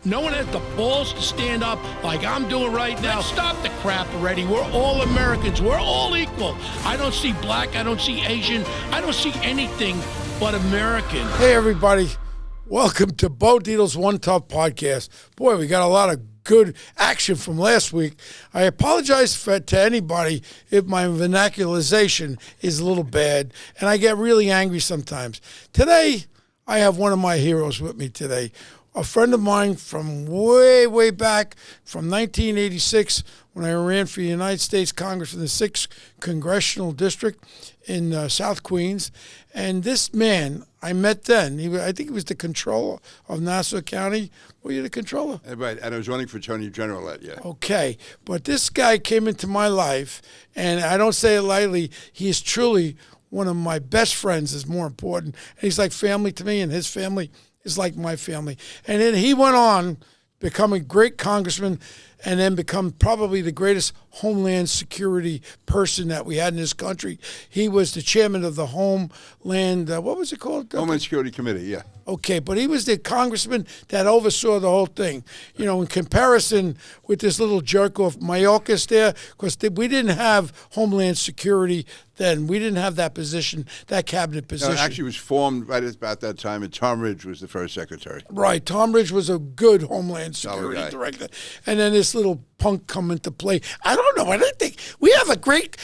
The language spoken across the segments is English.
No one has the balls to stand up like I'm doing right now. Stop the crap already. We're all Americans. We're all equal. I don't see black. I don't see Asian. I don't see anything but American. Hey, everybody. Welcome to Bo Dietl's One Tough Podcast. Boy, we got a lot of good action from last week. I apologize to anybody if my vernaculization is a little bad, and I get really angry sometimes. Today, I have one of my heroes with me today. A friend of mine from way back, from 1986, when I ran for the United States Congress in the 6th Congressional District in South Queens. And this man, I met then. I think he was the controller of Nassau County. Were you the controller? Right, and I was running for Attorney General that year. Okay, but this guy came into my life, and I don't say it lightly, he is truly one of my best friends, is more important. And he's like family to me, and his family is like my family. And then he went on, become a great congressman, and then become probably the greatest Homeland Security person that we had in this country. He was the chairman of the Homeland, what was it called? Homeland Security Committee, yeah. Okay, but he was the congressman that oversaw the whole thing. You know, in comparison with this little jerk-off Mayorkas there, because we didn't have Homeland Security then. We didn't have that position, that cabinet position. No, it actually was formed right about that time, and Tom Ridge was the first secretary. Right, Tom Ridge was a good Homeland Security director. And then this little punk come into play. I don't know. I don't think we have a great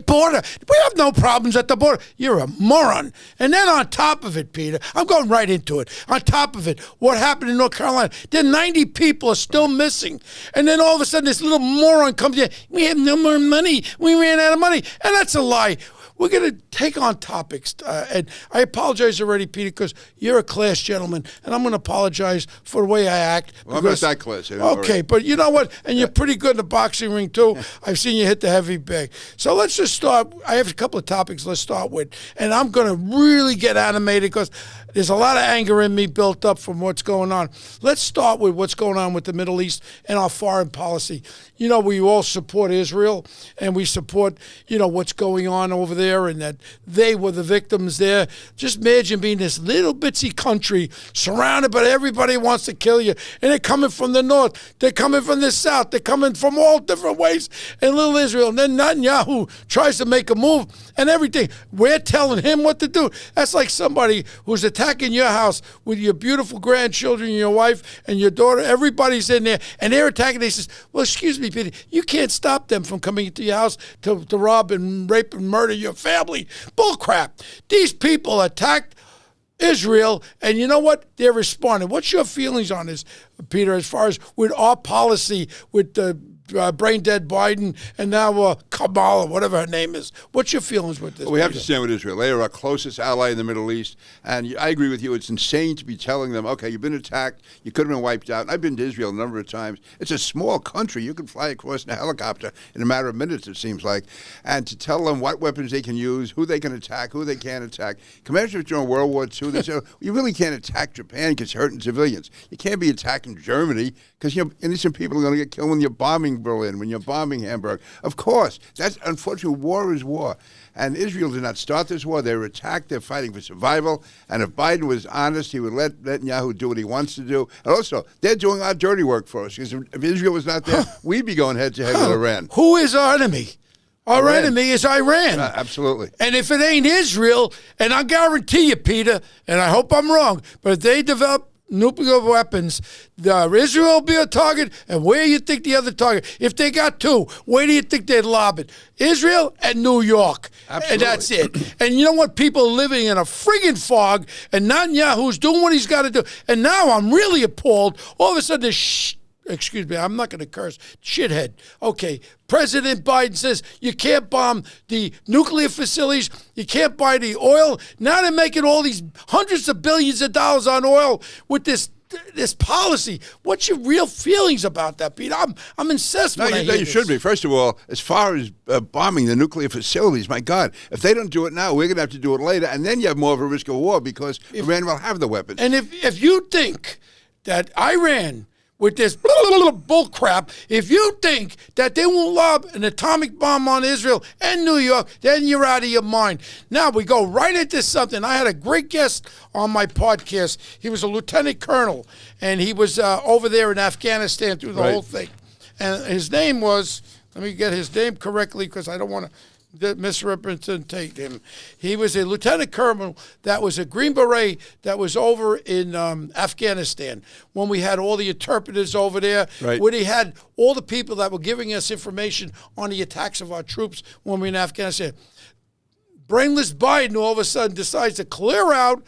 border. We have no problems at the border. You're a moron. And then on top of it, Peter, I'm going right into it. On top of it, what happened in North Carolina? Then 90 people are still missing. And then all of a sudden, this little moron comes in. We have no more money. We ran out of money. And that's a lie. We're going to take on topics, and I apologize already, Peter, because you're a class gentleman, and I'm going to apologize for the way I act. Well, I'm not that class. Okay, but you know what? And you're pretty good in the boxing ring, too. I've seen you hit the heavy bag. So let's just start. I have a couple of topics let's start with, and I'm going to really get animated because there's a lot of anger in me built up from what's going on. Let's start with what's going on with the Middle East and our foreign policy. You know, we all support Israel, and we support, you know, what's going on over there, and that they were the victims there. Just imagine being this little bitsy country surrounded, but everybody wants to kill you. And they're coming from the north. They're coming from the south. They're coming from all different ways in little Israel. And then Netanyahu tries to make a move and everything. We're telling him what to do. That's like somebody who's attacking your house with your beautiful grandchildren, your wife, and your daughter. Everybody's in there, and they're attacking. They says, well, excuse me, Peter, you can't stop them from coming into your house to rob and rape and murder your family. Bullcrap. These people attacked Israel, and you know what? They're responding. What's your feelings on this, Peter, as far as with our policy with the brain-dead Biden and now Kamala, whatever her name is? What's your feelings with this? Well, we have to stand with Israel. They are our closest ally in the Middle East, and I agree with you. It's insane to be telling them, okay, you've been attacked, you could have been wiped out. I've been to Israel a number of times. It's a small country. You can fly across in a helicopter in a matter of minutes, it seems like, and to tell them what weapons they can use, who they can attack, who they can't attack. Imagine if during World War II, they said, you really can't attack Japan because you're hurting civilians. You can't be attacking Germany because innocent people are going to get killed when you're bombing Berlin, when you're bombing Hamburg. Of course, that's unfortunately, war is war. And Israel did not start this war. They were attacked. They're fighting for survival. And if Biden was honest, he would let Netanyahu do what he wants to do. And also, they're doing our dirty work for us. Because if Israel was not there, we'd be going head-to-head with Iran. Who is our enemy? Our enemy is Iran. Absolutely. And if it ain't Israel, and I guarantee you, Peter, and I hope I'm wrong, but if they develop nuclear weapons, Israel will be a target, and where you think the other target? If they got two, where do you think they'd lob it? Israel and New York. Absolutely. And that's it. And you know what? People are living in a friggin' fog, and Netanyahu's doing what he's got to do. And now I'm really appalled. All of a sudden, excuse me, I'm not going to curse, shithead. Okay, President Biden says you can't bomb the nuclear facilities, you can't buy the oil. Now they're making all these hundreds of billions of dollars on oil with this policy. What's your real feelings about that, Pete? I'm incensed when I hear you this. should be. First of all, as far as bombing the nuclear facilities, my God, if they don't do it now, we're going to have to do it later, and then you have more of a risk of war because Iran will have the weapons. And if you think that Iran with this bull crap. If you think that they won't lob an atomic bomb on Israel and New York, then you're out of your mind. Now we go right into something. I had a great guest on my podcast. He was a lieutenant colonel, and he was over there in Afghanistan through the whole thing. And his name was, let me get his name correctly because I don't want to misrepresentate him. He was a lieutenant colonel that was a Green Beret that was over in Afghanistan when we had all the interpreters over there, when he had all the people that were giving us information on the attacks of our troops when we were in Afghanistan. Brainless Biden all of a sudden decides to clear out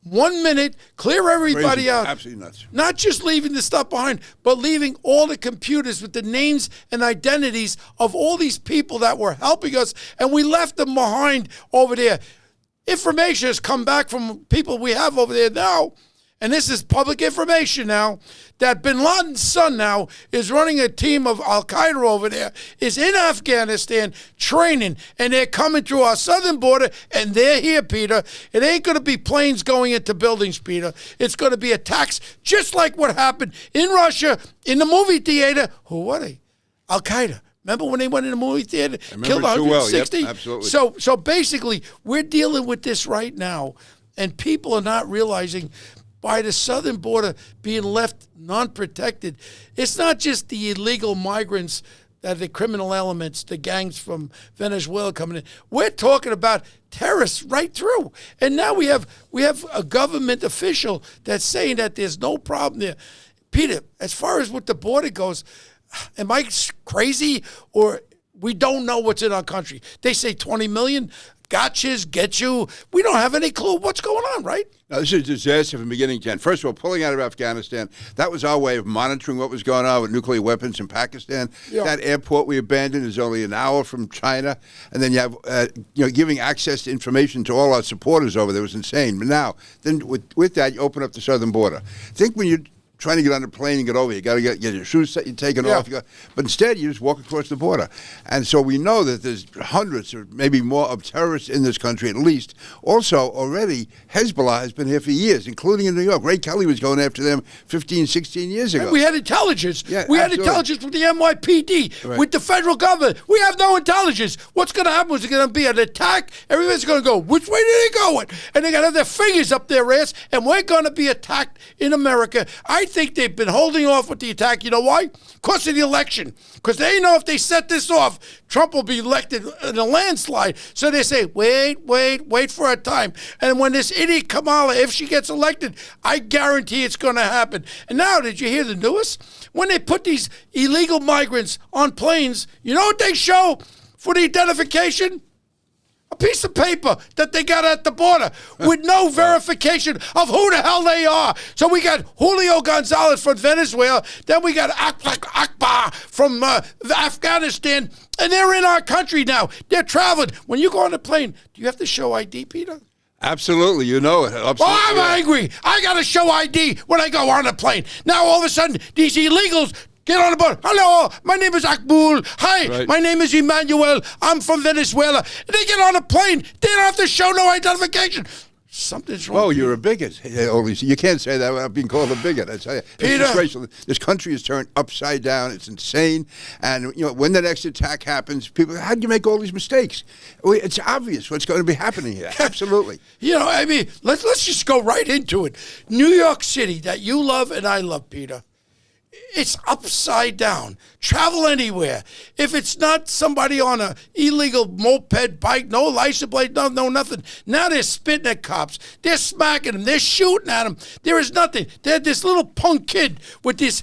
1 minute, clear everybody out. Absolutely nuts. Not just leaving the stuff behind, but leaving all the computers with the names and identities of all these people that were helping us, and we left them behind over there. Information has come back from people we have over there now, and this is public information now, that bin Laden's son now is running a team of Al-Qaeda over there, is in Afghanistan training, and they're coming through our southern border, and they're here, Peter. It ain't going to be planes going into buildings, Peter. It's going to be attacks just like what happened in Russia, in the movie theater. Who were they? Al-Qaeda. Remember when they went in the movie theater? Killed 160? Yep, absolutely. So basically, we're dealing with this right now, and people are not realizing by the southern border being left non-protected. It's not just the illegal migrants, that the criminal elements, the gangs from Venezuela coming in. We're talking about terrorists right through. And now we have a government official that's saying that there's no problem there. Peter, as far as what the border goes, am I crazy, or we don't know what's in our country? They say 20 million. Gotchas, get you. We don't have any clue what's going on, right? No, this is a disaster from beginning to end. First of all, pulling out of Afghanistan, that was our way of monitoring what was going on with nuclear weapons in Pakistan. Yeah. That airport we abandoned is only an hour from China. And then you have, giving access to information to all our supporters over there was insane. But now, then with that, you open up the southern border. Think when you're trying to get on a plane and get over, you got to get your shoes taken off. But instead, you just walk across the border. And so we know that there's hundreds or maybe more of terrorists in this country at least. Also, already, Hezbollah has been here for years, including in New York. Ray Kelly was going after them 15, 16 years ago. And we had intelligence. Yeah, we had intelligence with the NYPD, with the federal government. We have no intelligence. What's going to happen? Is it going to be an attack? Everybody's going to go, which way did they go? And they're going to have their fingers up their ass, and we're going to be attacked in America. I think they've been holding off with the attack. You know why? Because of the election. Because they know if they set this off, Trump will be elected in a landslide. So they say, wait for a time. And when this idiot Kamala, if she gets elected, I guarantee it's going to happen. And now, did you hear the newest? When they put these illegal migrants on planes, you know what they show for the identification? A piece of paper that they got at the border with no verification of who the hell they are. So we got Julio Gonzalez from Venezuela. Then we got Akbar from Afghanistan. And they're in our country now. They're traveling. When you go on a plane, do you have to show ID, Peter? Absolutely. You know it. Absolutely. Oh, I'm angry. I got to show ID when I go on a plane. Now, all of a sudden, these illegals get on the boat. Hello, my name is Akbul. Hi, my name is Emmanuel. I'm from Venezuela. And they get on a plane. They don't have to show no identification. Something's wrong. Oh, you're a bigot. You can't say that without being called a bigot. I tell you, it's disgraceful. This country is turned upside down. It's insane. And when the next attack happens, people, how do you make all these mistakes? It's obvious what's going to be happening here. Absolutely. I mean, let's just go right into it. New York City, that you love and I love, Peter. It's upside down. Travel anywhere. If it's not somebody on a illegal moped bike, no license plate, no nothing. Now they're spitting at cops. They're smacking them. They're shooting at them. There is nothing. They had this little punk kid with this,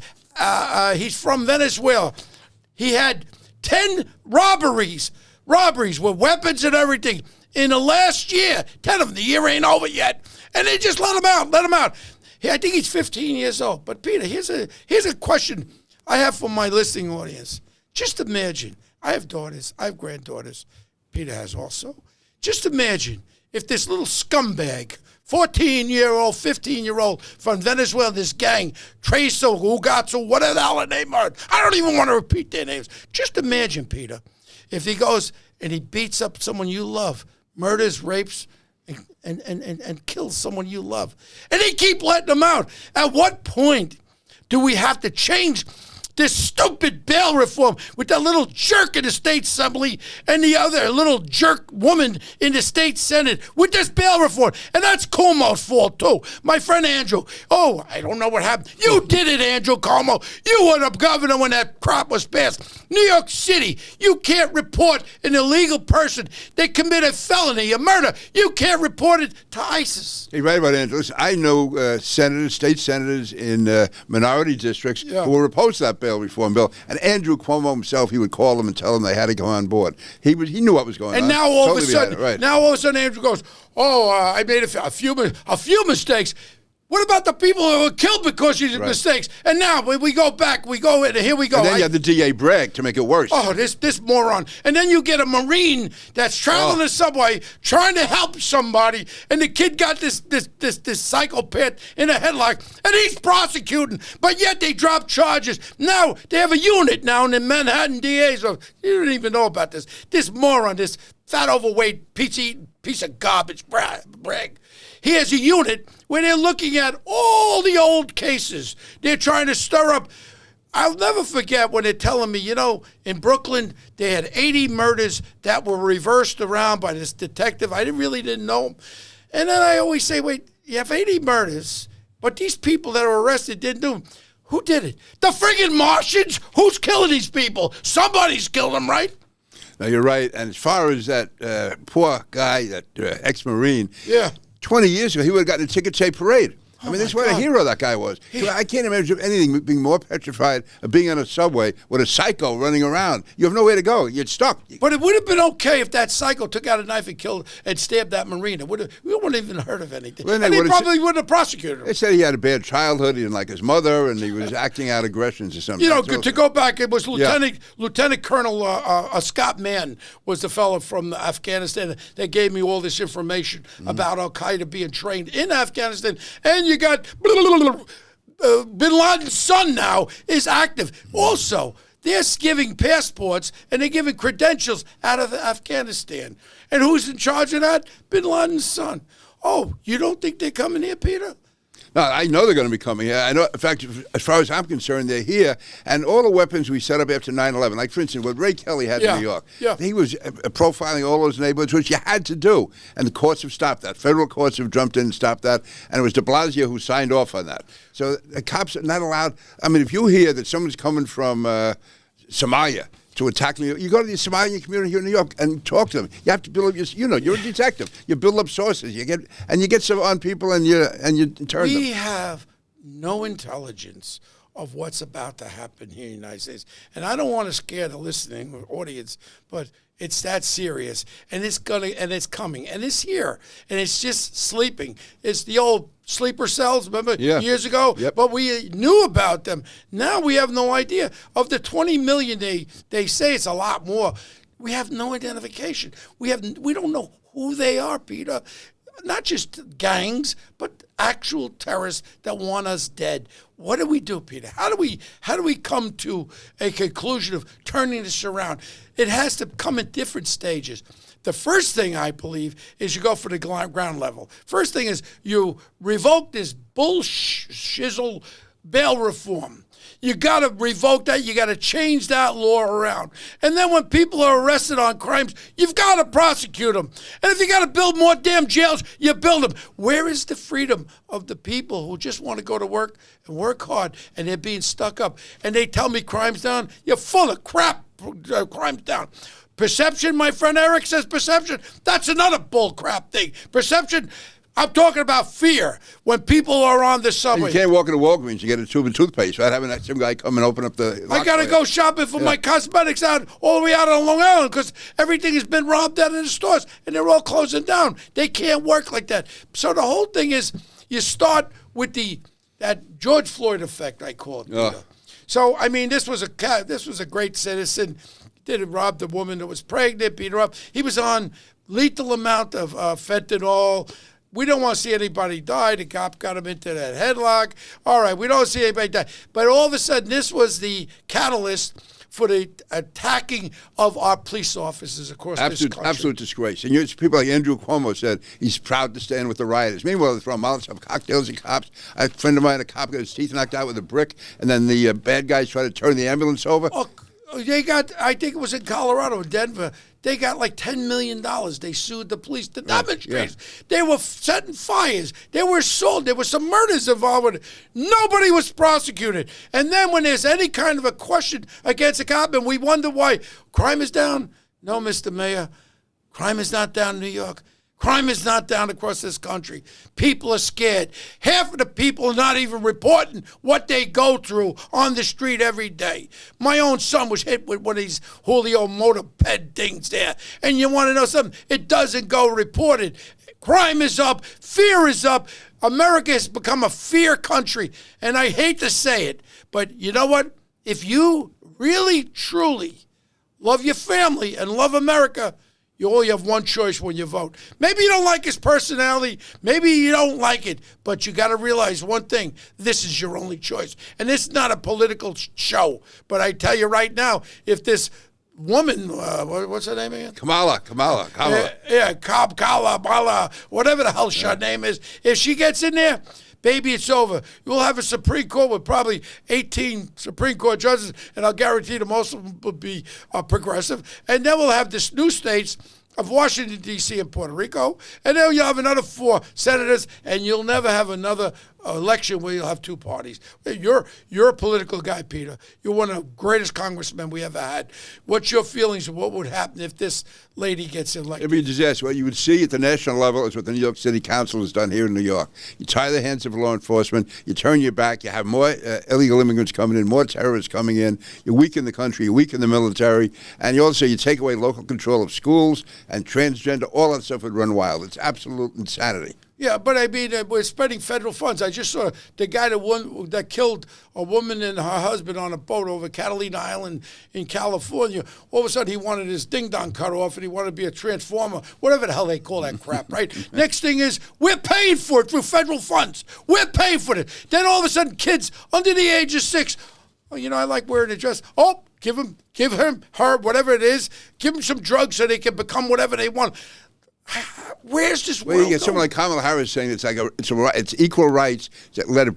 he's from Venezuela. He had 10 robberies with weapons and everything. In the last year, 10 of them. The year ain't over yet. And they just let him out. I think he's 15 years old. But, Peter, here's a question I have for my listening audience. Just imagine. I have daughters. I have granddaughters. Peter has also. Just imagine if this little scumbag, 14-year-old, 15-year-old from Venezuela, this gang, Treso, Ugatsu, whatever the hell their name are. I don't even want to repeat their names. Just imagine, Peter, if he goes and he beats up someone you love, murders, rapes, and kills someone you love. And they keep letting them out. At what point do we have to change this stupid bail reform with that little jerk in the state assembly and the other little jerk woman in the state senate with this bail reform? And that's Cuomo's fault too. My friend Andrew, I don't know what happened. You did it, Andrew Cuomo. You were the governor when that crap was passed. New York City, you can't report an illegal person. They commit a felony, a murder. You can't report it to ISIS. You're right about Andrew. Listen, I know senators, state senators in minority districts who were opposed to that bail reform bill. And Andrew Cuomo himself, he would call them and tell them they had to go on board. He knew what was going on. And now all of a Totally sudden, now all of a sudden, Andrew goes, I made a few mistakes. What about the people who were killed because of mistakes? And now when we go back, and here we go. And then you have the DA brag to make it worse. Oh, this moron. And then you get a Marine that's traveling the subway trying to help somebody, and the kid got this psychopath in a headlock, and he's prosecuting, but yet they drop charges. Now they have a unit now in the Manhattan DA's office. You don't even know about this. This moron, this fat, overweight, piece of garbage brag. He has a unit where they're looking at all the old cases. They're trying to stir up. I'll never forget when they're telling me, in Brooklyn, they had 80 murders that were reversed around by this detective. I really didn't know him. And then I always say, wait, you have 80 murders, but these people that are arrested didn't do them. Who did it? The friggin' Martians? Who's killing these people? Somebody's killed them, right? No, you're right. And as far as that poor guy, that ex-Marine, 20 years ago, he would have gotten a ticket tape parade. I mean, that's what a hero that guy was. I can't imagine anything being more petrified of being on a subway with a psycho running around. You have nowhere to go. You're stuck. But it would have been okay if that psycho took out a knife and killed and stabbed that Marine. We wouldn't even heard of anything. Well, and they probably wouldn't have prosecuted him. They said he had a bad childhood. He didn't like his mother, and he was acting out aggressions or something. To go back, it was Lieutenant Colonel Scott Mann was the fellow from Afghanistan that gave me all this information about Al-Qaeda being trained in Afghanistan. And you got Bin Laden's son now is active. Also, they're giving passports and they're giving credentials out of Afghanistan. And who's in charge of that? Bin Laden's son. Oh, you don't think they're coming here, Peter? No, I know they're going to be coming here. I know, in fact, as far as I'm concerned, they're here. And all the weapons we set up after 9/11, like, for instance, what Ray Kelly had in New York, he was profiling all those neighborhoods, which you had to do. And the courts have stopped that. Federal courts have jumped in and stopped that. And it was de Blasio who signed off on that. So the cops are not allowed. I mean, if you hear that someone's coming from Somalia to attack New York, you go to the Somalian community here in New York and talk to them. You have to build up you're a detective. You build up sources. You get some on people and you turn them. We have no intelligence of what's about to happen here in the United States. And I don't want to scare the listening audience, but it's that serious, and it's coming, and it's here, and it's just sleeping. It's the old sleeper cells, remember years ago? Yep. But we knew about them. Now we have no idea. Of the 20 million, they say it's a lot more. We have no identification. We don't know who they are, Peter. Not just gangs, but actual terrorists that want us dead. What do we do, Peter? How do we come to a conclusion of turning this around? It has to come at different stages. The first thing, I believe, is you go for the ground level. First thing is you revoke this bullshizzle bail reform. You got to revoke that. You got to change that law around. And then when people are arrested on crimes, you've got to prosecute them. And if you got to build more damn jails, you build them. Where is the freedom of the people who just want to go to work and work hard, and they're being stuck up? And they tell me crime's down. You're full of crap. Crime's down. Perception, my friend Eric says perception. That's another bull crap thing. Perception. I'm talking about fear when people are on the subway. You can't walk into Walgreens and get a tube of toothpaste, right? Having some guy come and open up the... I got to go shopping for my cosmetics out all the way out on Long Island because everything has been robbed out of the stores and they're all closing down. They can't work like that. So the whole thing is you start with that George Floyd effect, I call it. So, I mean, this was a great citizen. Didn't rob the woman that was pregnant, beat her up. He was on lethal amount of fentanyl. We don't want to see anybody die. The cop got him into that headlock. All right, we don't see anybody die. But all of a sudden, this was the catalyst for the attacking of our police officers across this country. Absolute disgrace. And people like Andrew Cuomo said he's proud to stand with the rioters. Meanwhile, they throw Molotov cocktails at cops. A friend of mine, a cop, got his teeth knocked out with a brick, and then the bad guys try to turn the ambulance over. Oh, they got, I think it was in Colorado, Denver, they got like $10 million. They sued the police, the demonstrators. Yeah. They were setting fires. They were assaulted. There were some murders involved with it. Nobody was prosecuted. And then when there's any kind of a question against a cop and we wonder why crime is down, no, Mr. Mayor, crime is not down in New York. Crime is not down across this country. People are scared. Half of the people are not even reporting what they go through on the street every day. My own son was hit with one of these Julio moped things there. And you want to know something? It doesn't go reported. Crime is up. Fear is up. America has become a fear country. And I hate to say it, but you know what? If you really, truly love your family and love America, you only have one choice when you vote. Maybe you don't like his personality. Maybe you don't like it. But you got to realize one thing. This is your only choice. And it's not a political show. But I tell you right now, if this woman, what's her name again? Kamala. Yeah, Kamala, whatever the hell her name is. If she gets in there, baby, it's over. You'll have a Supreme Court with probably 18 Supreme Court judges, and I'll guarantee that most of them will be progressive. And then we'll have this new states of Washington, D.C. and Puerto Rico. And then you'll have another 4 senators, and you'll never have another election where you'll have 2 parties. You're a political guy, Peter. You're one of the greatest congressmen we ever had. What's your feelings of what would happen if this lady gets elected? It'd be a disaster. What you would see at the national level is what the New York City Council has done here in New York. You tie the hands of law enforcement. You turn your back. You have more illegal immigrants coming in, more terrorists coming in. You weaken the country. You weaken the military. And you take away local control of schools and transgender. All that stuff would run wild. It's absolute insanity. Yeah, but I mean, we're spending federal funds. I just saw the guy that killed a woman and her husband on a boat over Catalina Island in California. All of a sudden, he wanted his ding-dong cut off, and he wanted to be a transformer, whatever the hell they call that crap, right? Next thing is, we're paying for it through federal funds. We're paying for it. Then all of a sudden, kids under the age of 6, oh, I like wearing a dress. Oh, give him, her, whatever it is. Give them some drugs so they can become whatever they want. Where's this world you get someone like Kamala Harris saying it's equal rights to let a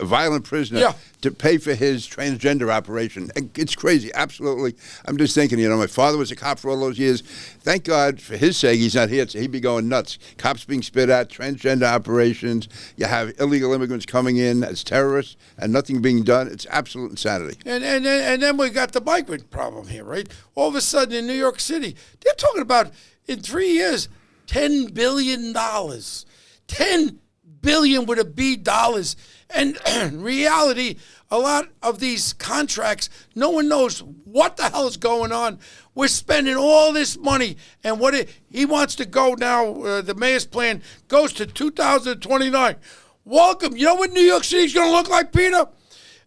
violent prisoner, to pay for his transgender operation. It's crazy, absolutely. I'm just thinking, my father was a cop for all those years. Thank God for his sake he's not here, so he'd be going nuts. Cops being spit at, transgender operations. You have illegal immigrants coming in as terrorists and nothing being done. It's absolute insanity. And then we got the migrant problem here, right? All of a sudden in New York City, they're talking about in 3 years. $10 billion. $10 billion with a B dollars. And in reality, a lot of these contracts, no one knows what the hell is going on. We're spending all this money, and he wants to go now, the mayor's plan goes to 2029. Welcome. You know what New York City's going to look like, Peter?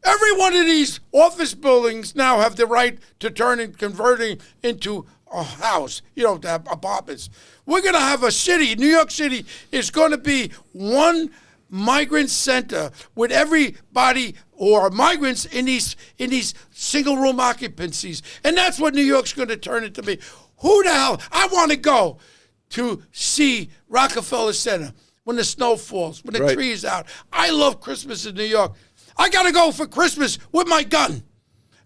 Every one of these office buildings now have the right to converting into a house, to have apartments. We're going to have a city. New York City is going to be one migrant center with everybody or migrants in these single room occupancies. And that's what New York's going to turn into be. Who the hell? I want to go to see Rockefeller Center when the snow falls, when the tree is out. I love Christmas in New York. I got to go for Christmas with my gun.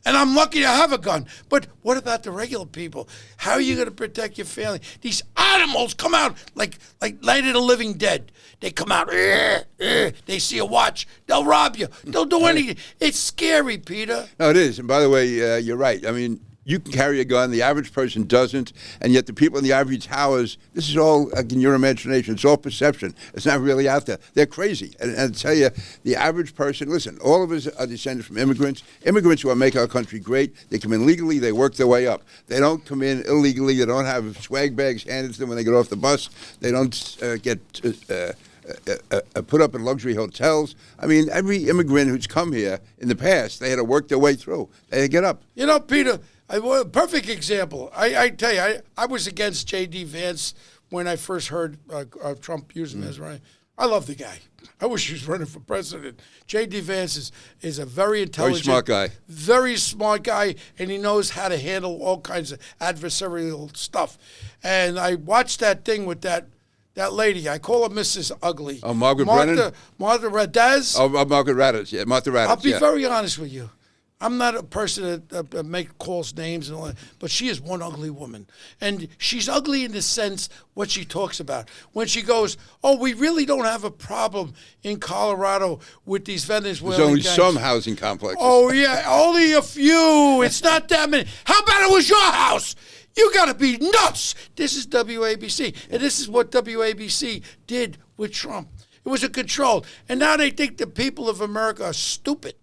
And I'm lucky to have a gun. But what about the regular people? How are you going to protect your family? These animals come out like Night of the Living Dead. They come out, they see a watch, they'll rob you, they'll do anything. It's scary, Peter. No, it is. And by the way, you're right. I mean, you can carry a gun. The average person doesn't. And yet the people in the ivory towers, this is all in your imagination. It's all perception. It's not really out there. They're crazy. And I tell you, the average person, listen, all of us are descended from immigrants. Immigrants who make our country great. They come in legally. They work their way up. They don't come in illegally. They don't have swag bags handed to them when they get off the bus. They don't get put up in luxury hotels. I mean, every immigrant who's come here in the past, they had to work their way through. They had to get up. Peter, perfect example. I tell you, I was against J.D. Vance when I first heard Trump using his right. I love the guy. I wish he was running for president. J.D. Vance is a very intelligent, very smart guy, and he knows how to handle all kinds of adversarial stuff. And I watched that thing with that lady. I call her Mrs. Ugly. Oh, Martha Brennan? Martha Radez. Oh, Martha Radez. Yeah, Martha Radez. I'll be very honest with you. I'm not a person that make calls names and all that, but she is one ugly woman. And she's ugly in the sense what she talks about. When she goes, oh, we really don't have a problem in Colorado with these Venezuelan There's only gangs. some housing complexes. Oh, yeah, only a few. It's not that many. How about it was your house? You got to be nuts. This is WABC, and this is what WABC did with Trump. It was a control. And now they think the people of America are stupid.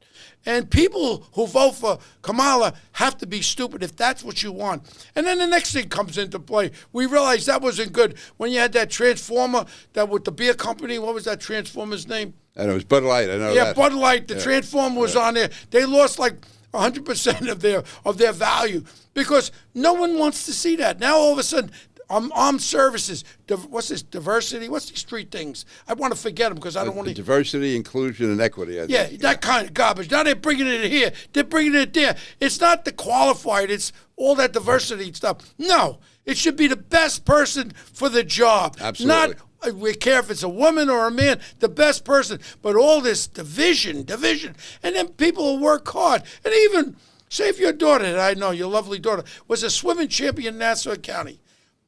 And people who vote for Kamala have to be stupid if that's what you want. And then the next thing comes into play. We realized that wasn't good when you had that transformer that with the beer company. What was that transformer's name? And it was Bud Light. I know that. Yeah, Bud Light. The transformer was on there. They lost like 100% of their value because no one wants to see that. Now all of a sudden, armed services, what's this, diversity? What's these three things? I want to forget them because I don't want to. Diversity, inclusion, and equity. I think. That kind of garbage. Now they're bringing it here. They're bringing it there. It's not the qualified. It's all that diversity stuff. No, it should be the best person for the job. Absolutely. Not we care if it's a woman or a man, the best person. But all this division. And then people will work hard. And even, say if your daughter, that I know, your lovely daughter, was a swimming champion in Nassau County.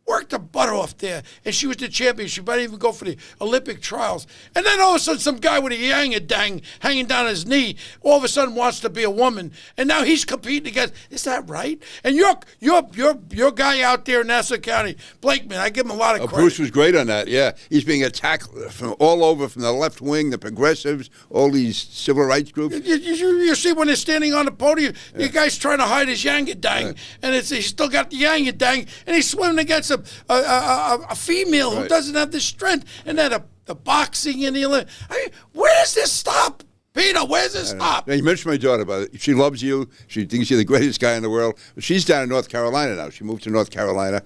Worked her butt off there, and she was the champion. She might even go for the Olympic trials. And then all of a sudden, some guy with a yang-a-dang hanging down his knee all of a sudden wants to be a woman, and now he's competing against. Is that right? And your guy out there in Nassau County, Blakeman, I give him a lot of credit. Bruce was great on that. Yeah, he's being attacked from all over, from the left wing, the progressives, all these civil rights groups. You see when they're standing on the podium, the guy's trying to hide his yang-a-dang, and he's still got the yang-a-dang, and he's swimming against a female who doesn't have the strength, and then the boxing and the Olympics. I mean, where does this stop, Peter? Where does this stop? Now, you mentioned my daughter, but she loves you. She thinks you're the greatest guy in the world. But she's down in North Carolina now. She moved to North Carolina,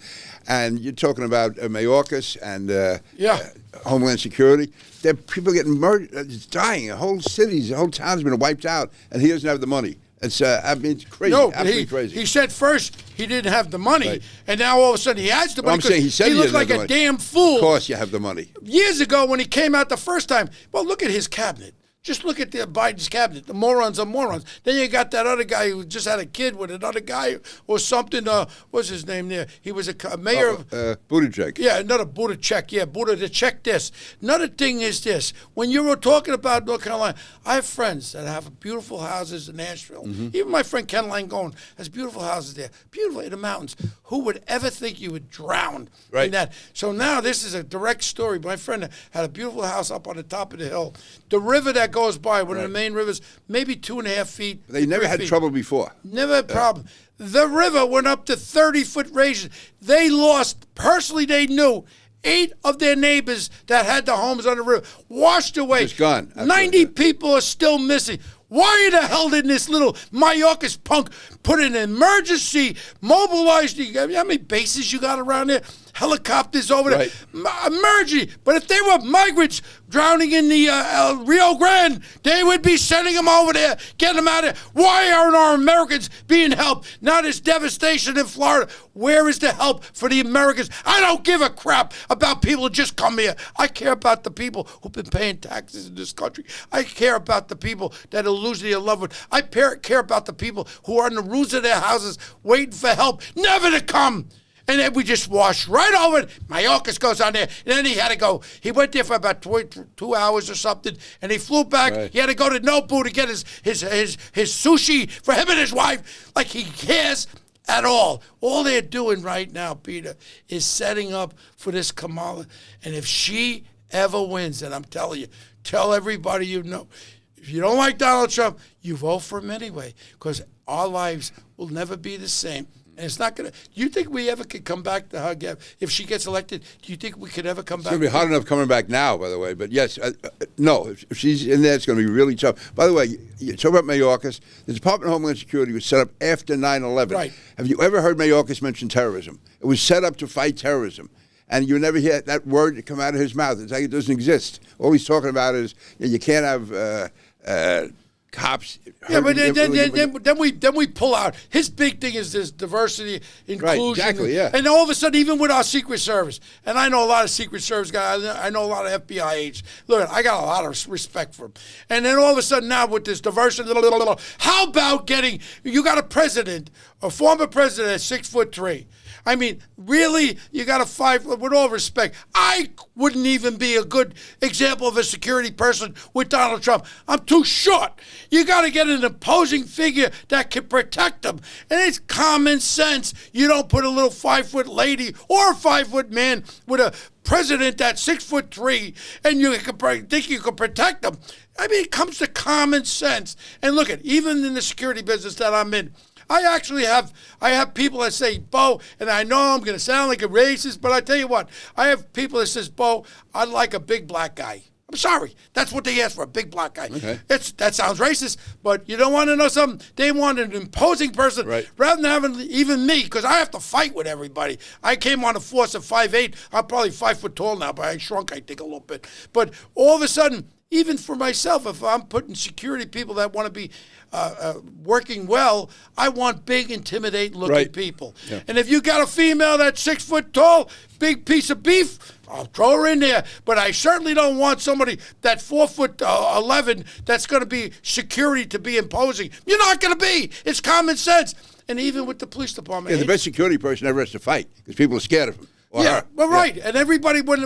and you're talking about Mayorkas and Homeland Security. There are people getting murdered, dying. Whole cities, whole towns have been wiped out, and he doesn't have the money. It's it's crazy. No, absolutely crazy. He said first he didn't have the money, and now all of a sudden he has the money. I'm saying he said he looked doesn't like have the a money. damn fool. Of course you have the money. Years ago when he came out the first time, well, look at his cabinet. Just look at the Biden's cabinet. The morons are morons. Then you got that other guy who just had a kid with another guy or something. What's his name there? He was a mayor of... Buttigieg. Yeah, another Buttigieg. Yeah, Buttigieg this. Another thing is this. When you were talking about North Carolina, I have friends that have beautiful houses in Nashville. Even my friend Ken Langone has beautiful houses there. Beautiful in the mountains. Who would ever think you would drown in that? So now this is a direct story. My friend had a beautiful house up on the top of the hill. The river that goes by, one of the main rivers, maybe 2.5 feet. They never had trouble before. Never had problem. The river went up to 30-foot raises. They lost, personally they knew, 8 of their neighbors that had the homes on the river washed away. It's gone. 90 people are still missing. Why the hell didn't this little Mayorkas punk put an emergency, mobilize how many bases you got around there? Helicopters over there. Emergency. But if they were migrants drowning in the Rio Grande, they would be sending them over there, getting them out of there. Why aren't our Americans being helped? Now there's devastation in Florida. Where is the help for the Americans? I don't give a crap about people who just come here. I care about the people who've been paying taxes in this country. I care about the people that are losing their loved ones. I care about the people who are on the roofs of their houses waiting for help, never to come. And then we just washed right over it. Mayorkas goes on there. And then he had to go. He went there for about 2 hours or something. And he flew back. He had to go to Nobu to get his sushi for him and his wife. Like he cares at all. All they're doing right now, Peter, is setting up for this Kamala. And if she ever wins, and I'm telling you, tell everybody you know, if you don't like Donald Trump, you vote for him anyway. Because our lives will never be the same. And it's not going to... Do you think we ever could come back to her? If she gets elected, do you think we could ever come back? It's going to be hard enough coming back now, by the way. But yes, no, if she's in there, it's going to be really tough. By the way, you talk about Mayorkas. The Department of Homeland Security was set up after 9/11. Right. Have you ever heard Mayorkas mention terrorism? It was set up to fight terrorism. And you never hear that word come out of his mouth. It's like it doesn't exist. All he's talking about is you can't have cops. Yeah, but then we pull out. His big thing is this diversity, inclusion. Right, exactly, yeah. And all of a sudden, even with our Secret Service, and I know a lot of Secret Service guys, I know a lot of FBI agents. Look, I got a lot of respect for them. And then all of a sudden now with this diversity, how about you got a president, a former president at 6'3". I mean, really, you got to fight with all respect. I wouldn't even be a good example of a security person with Donald Trump. I'm too short. You got to get an imposing figure that can protect them. And it's common sense. You don't put a little 5-foot lady or a 5-foot man with a president that's 6'3", and you think you can protect them. I mean, it comes to common sense. And look even in the security business that I'm in, I have people that say, Bo, and I know I'm going to sound like a racist, but I tell you what, I have people that says, Bo, I'd like a big black guy. I'm sorry. That's what they ask for, a big black guy. Okay. That sounds racist, but you don't want to know something? They want an imposing person rather than having even me, because I have to fight with everybody. I came on a force of 5'8". I'm probably 5 foot tall now, but I shrunk, I think, a little bit. But all of a sudden, even for myself, if I'm putting security people that want to be working well, I want big, intimidating-looking people. Yeah. And if you got a female that's 6 foot tall, big piece of beef, I'll throw her in there. But I certainly don't want somebody that 4'11" that's going to be security to be imposing. You're not going to be. It's common sense. And even with the police department, the best security person ever has to fight because people are scared of him. Yeah, well, right. And everybody, when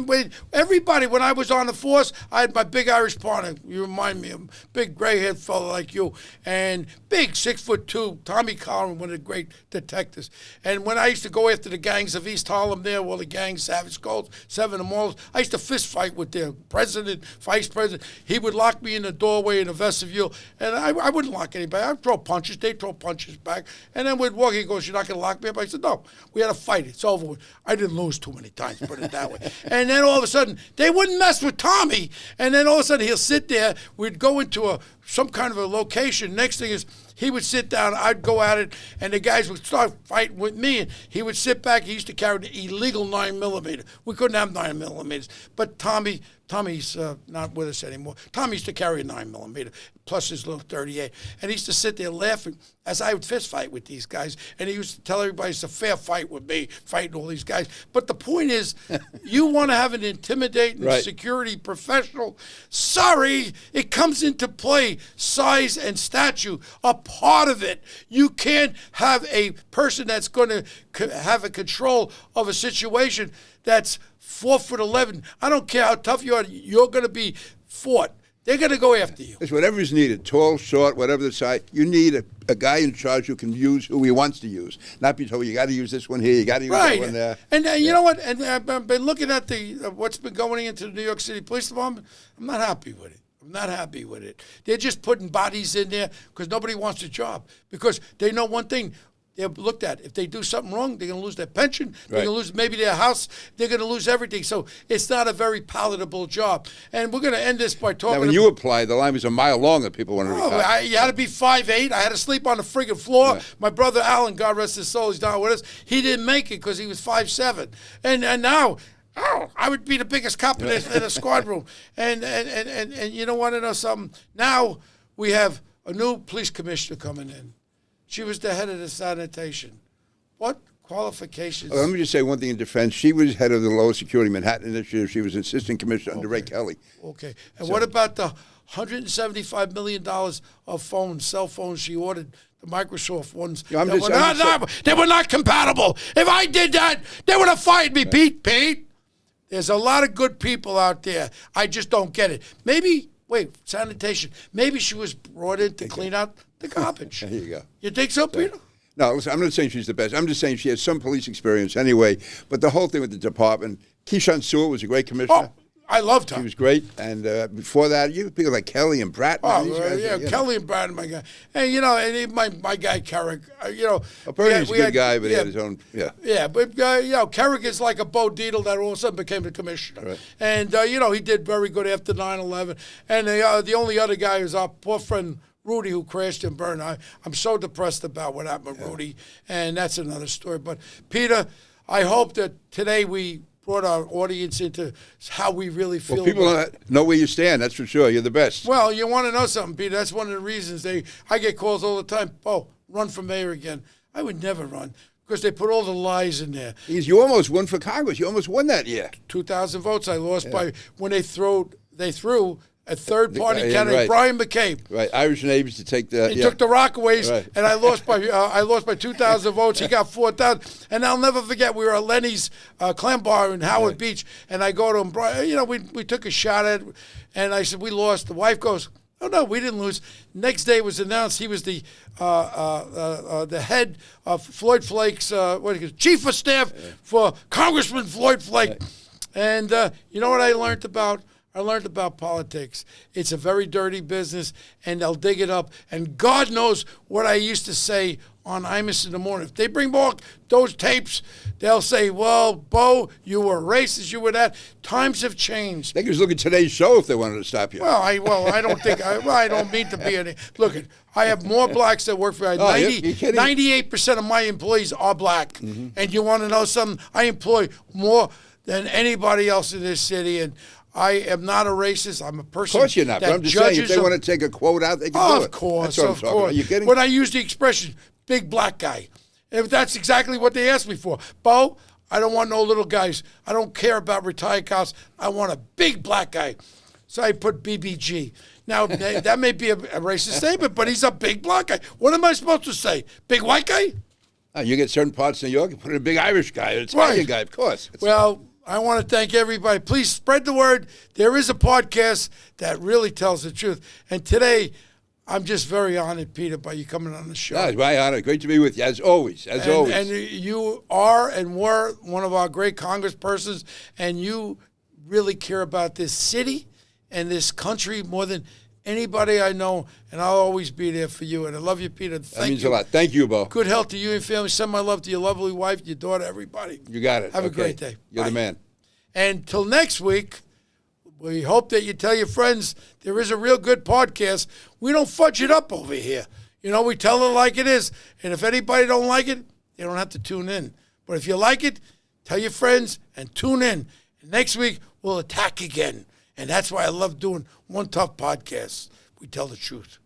I was on the force, I had my big Irish partner. You remind me of a big gray-haired fellow like you. And big, 6'2", Tommy Collin, one of the great detectives. And when I used to go after the gangs of East Harlem there, all the gangs, Savage Gold, Seven of Malls, I used to fist fight with their president, vice president. He would lock me in the doorway in the vestibule, and I wouldn't lock anybody. I'd throw punches. They'd throw punches back. And then we'd walk. He goes, "You're not going to lock me up?" I said, "No. We had a fight. It's over with." I didn't lose too many times, put it that way. And then all of a sudden, they wouldn't mess with Tommy. And then all of a sudden, he'll sit there. We'd go into some kind of a location. Next thing is, he would sit down, I'd go at it, and the guys would start fighting with me, and he would sit back. He used to carry the illegal 9mm. We couldn't have 9mm. But Tommy's not with us anymore. Tommy used to carry a 9mm, plus his little 38. And he used to sit there laughing as I would fist fight with these guys. And he used to tell everybody it's a fair fight with me, fighting all these guys. But the point is, you want to have an intimidating security professional. Sorry, it comes into play. Size and stature are part of it. You can't have a person that's going to have a control of a situation that's 4'11". I don't care how tough you are. You're going to be fought. They're going to go after you. It's whatever is needed, tall, short, whatever the size. You need a guy in charge who can use who he wants to use, not be told you got to use this one here, you got to use that one there. And you know what? And I've been looking at what's been going into the New York City Police Department. I'm not happy with it. I'm not happy with it. They're just putting bodies in there because nobody wants a job. Because they know one thing. They're looked at. If they do something wrong, they're going to lose their pension. They're going to lose maybe their house. They're going to lose everything. So it's not a very palatable job. And we're going to end this by talking. Now, when you applied, the line was a mile long that people wanted to retire. You had to be 5'8". I had to sleep on the friggin' floor. Yeah. My brother Alan, God rest his soul, he's down with us. He didn't make it because he was 5'7". And now, I would be the biggest cop in a squad room. And you don't want to know something? Now we have a new police commissioner coming in. She was the head of the sanitation. What qualifications? Let me just say one thing in defense. She was head of the lowest security Manhattan Initiative. She was assistant commissioner under Ray Kelly. Okay. And what about the $175 million of cell phones she ordered? The Microsoft ones. They were not compatible. If I did that, they would have fired me, Pete. There's a lot of good people out there. I just don't get it. Sanitation. Maybe she was brought in to clean out the garbage. There you go. You think so, Peter? No, listen, I'm not saying she's the best. I'm just saying she has some police experience anyway. But the whole thing with the department, Keyshawn Sewell was a great commissioner. Oh, I loved her. He was great. And before that, you people like Kelly and Bratton. Kelly and Bratton, my guy. And my guy Carrick. Bernie's a good guy, but he had his own. Yeah, but Carrick is like a Bo Dietl that all of a sudden became the commissioner. Right. And he did very good after 9/11. And the only other guy is our poor friend Rudy, who crashed and burned. I'm so depressed about what happened with Rudy, and that's another story. But Peter, I hope that today we brought our audience into how we really feel. Well, people know where you stand. That's for sure. You're the best. Well, you want to know something, Peter? That's one of the reasons I get calls all the time. Oh, run for mayor again. I would never run because they put all the lies in there. You almost won for Congress. You almost won that year. 2,000 votes. I lost by when they threw a third-party yeah, candidate, right. Brian McCabe. Right, Irish neighbors to take the. He took the Rockaways, Right. and I lost by 2,000 votes. He got 4,000, and I'll never forget. We were at Lenny's Clam Bar in Howard Beach, and I go to him. Brian, we took a shot at, it, and I said we lost. The wife goes, "Oh no, we didn't lose." Next day it was announced he was the head of Floyd Flake's chief of staff for Congressman Floyd Flake, and you know what I learned about. I learned about politics. It's a very dirty business, and they'll dig it up. And God knows what I used to say on Imus in the morning. If they bring back those tapes, they'll say, well, Bo, you were racist, you were that. Times have changed. They could just look at today's show if they wanted to stop you. Well, I don't think, I don't mean to be any. Look, I have more blacks that work for me. 98% of my employees are black. Mm-hmm. And you want to know something? I employ more than anybody else in this city, and I am not a racist. I'm a person. Of course you're not. But I'm just saying, if they want to take a quote out, they can do it. Of course, That's what I'm talking about. Are you kidding? When I use the expression "big black guy," and that's exactly what they asked me for. Bo, I don't want no little guys. I don't care about retired cops. I want a big black guy. So I put BBG. Now that may be a racist statement, but he's a big black guy. What am I supposed to say? Big white guy? You get certain parts of New York, you put in a big Irish guy, an Italian guy, of course. Well, I want to thank everybody. Please spread the word. There is a podcast that really tells the truth. And today, I'm just very honored, Peter, by you coming on the show. No, it's my honor. Great to be with you, as always. Always. And you are and were one of our great congresspersons, and you really care about this city and this country more than anybody I know, and I'll always be there for you. And I love you, Peter. Thank you. That means a lot. Thank you, Bo. Good health to you and family. Send my love to your lovely wife, your daughter, everybody. You got it. Have a great day. You're Bye. the man. And till next week, we hope that you tell your friends there is a real good podcast. We don't fudge it up over here. We tell it like it is. And if anybody don't like it, they don't have to tune in. But if you like it, tell your friends and tune in. And next week, we'll attack again. And that's why I love doing One Tough Podcast. We tell the truth.